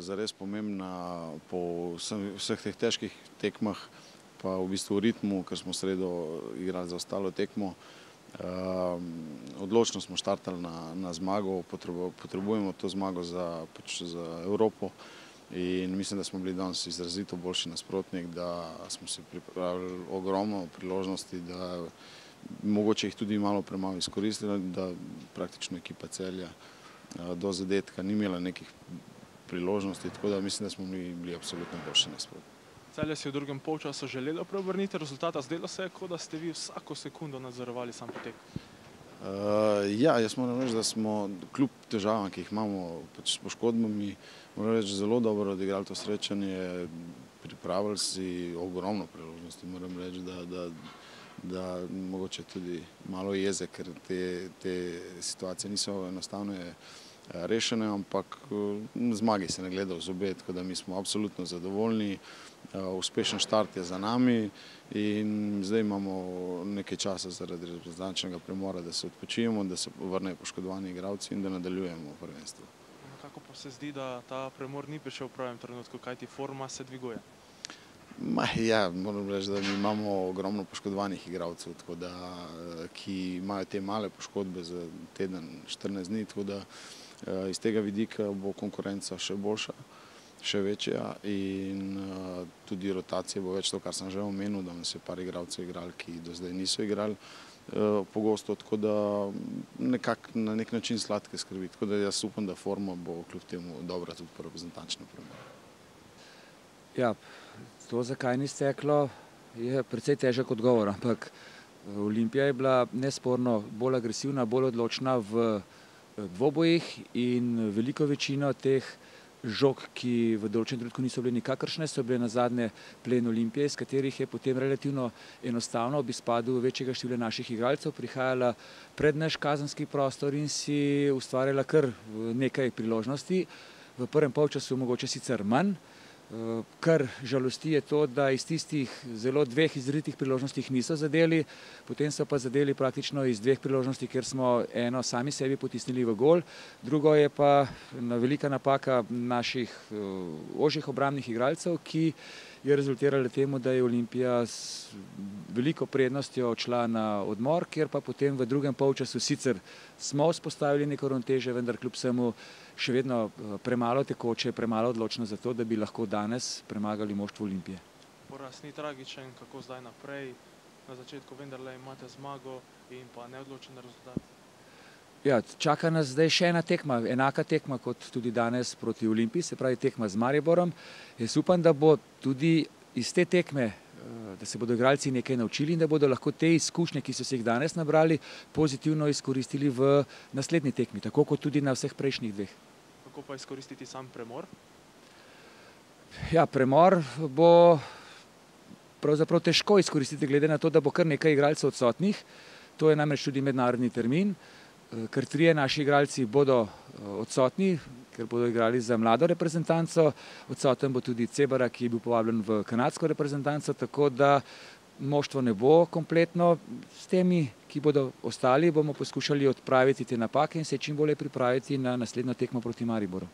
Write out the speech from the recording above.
zares pomembna po vseh teh težkih tekmah, pa v bistvu v ritmu, ker smo sredo igrali za ostalo tekmo. Odločno smo štartali na zmago, potrebujemo to zmago za Evropo in mislim, da smo bili danes izrazito boljši nasprotnik, da smo si pripravili ogromno priložnosti, da mogoče jih tudi malo premalo izkoristili, da praktično ekipa Celja do zadetka ni imela nekih priložnosti, tako da mislim, da smo bili absolutno boljši nasprotnik. Celje si v drugem polčasu želelo preobrniti rezultata, zdelo se je, kot da ste vi vsako sekundo nadzorovali sam potek. Ja, jaz moram reči, da smo kljub težavam, ki jih imamo s poškodbami, moram reči, zelo dobro odigrali to srečanje, pripravili si ogromno priložnosti, moram reči, da mogoče tudi malo jeze, ker te situacije niso enostavne rešene, ampak zmagi se ne gleda v zobe, tako da mi smo absolutno zadovoljni. Uspešen štart je za nami in zdaj imamo nekaj časa zaradi reprezentančnega premora, da se odpočijemo, da se vrnejo poškodovani igralci in da nadaljujemo prvenstvo. Nekako pa se zdi, da ta premor ni prišel v pravem trenutku, kajti forma se dviguje. Ja, moram reči, da mi imamo ogromno poškodovanih igralcev, ki imajo te male poškodbe za teden, 14 dni, tako da iz tega vidika bo konkurenca še boljša, še večja in tudi rotacije bo več, to, kar sem že omenil, da nas je par igralcev igrali, ki do zdaj niso igrali pogosto, tako da na nek način sladke skrbi, tako da jaz upam, da forma bo kljub temu dobra tudi po reprezentančnem premoru. Ja, to, zakaj ni steklo, je precej težek odgovor, ampak Olimpija je bila nesporno bolj agresivna, bolj odločna v dvobojih in veliko večino teh žog, ki v določenem trenutku niso bile nikakršne, so bile nazadnje plen Olimpije, iz katerih je potem relativno enostavno ob izpadu večjega števila naših igralcev prihajala pred naš kazenski prostor in si ustvarjala kar nekaj priložnosti. V prvem polčasu mogoče sicer manj. Kar žalosti je to, da iz tistih zelo dveh izrazitih priložnostih niso zadeli, potem so pa zadeli praktično iz dveh priložnosti, ker smo eno sami sebi potisnili v gol, drugo je pa velika napaka naših ožjih obrambnih igralcev, ki je rezultirala temu, da je Olimpija s veliko prednostjo odšla na odmor, kjer pa potem v drugem polčasu sicer smo vzpostavili neko ravnotežje, vendar kljub vsemu še vedno premalo tekoče, premalo odločno za to, da bi lahko danes premagali moštvo Olimpije. Poraz ni tragičen, kako zdaj naprej? Na začetku vendarle imate zmago in pa neodločen rezultat. Ja, čaka nas zdaj še ena tekma, enaka tekma kot tudi danes proti Olimpiji, se pravi tekma z Mariborom. Jaz upam, da bo tudi iz te tekme, da se bodo igralci nekaj naučili in da bodo lahko te izkušnje, ki so se jih danes nabrali, pozitivno izkoristili v naslednji tekmi, tako kot tudi na vseh prejšnjih dveh. Kako pa izkoristiti sam premor? Ja, premor bo pravzaprav težko izkoristiti, glede na to, da bo kar nekaj igralcev odsotnih. To je namreč tudi mednarodni termin, ker trije naši igralci bodo odsotni, ker bodo igrali za mlado reprezentanco. Odsoten bo tudi Cebara, ki je bil povabljen v kanadsko reprezentanco, tako da moštvo ne bo kompletno. S temi, ki bodo ostali, bomo poskušali odpraviti te napake in se čim bolje pripraviti na naslednjo tekmo proti Mariboru.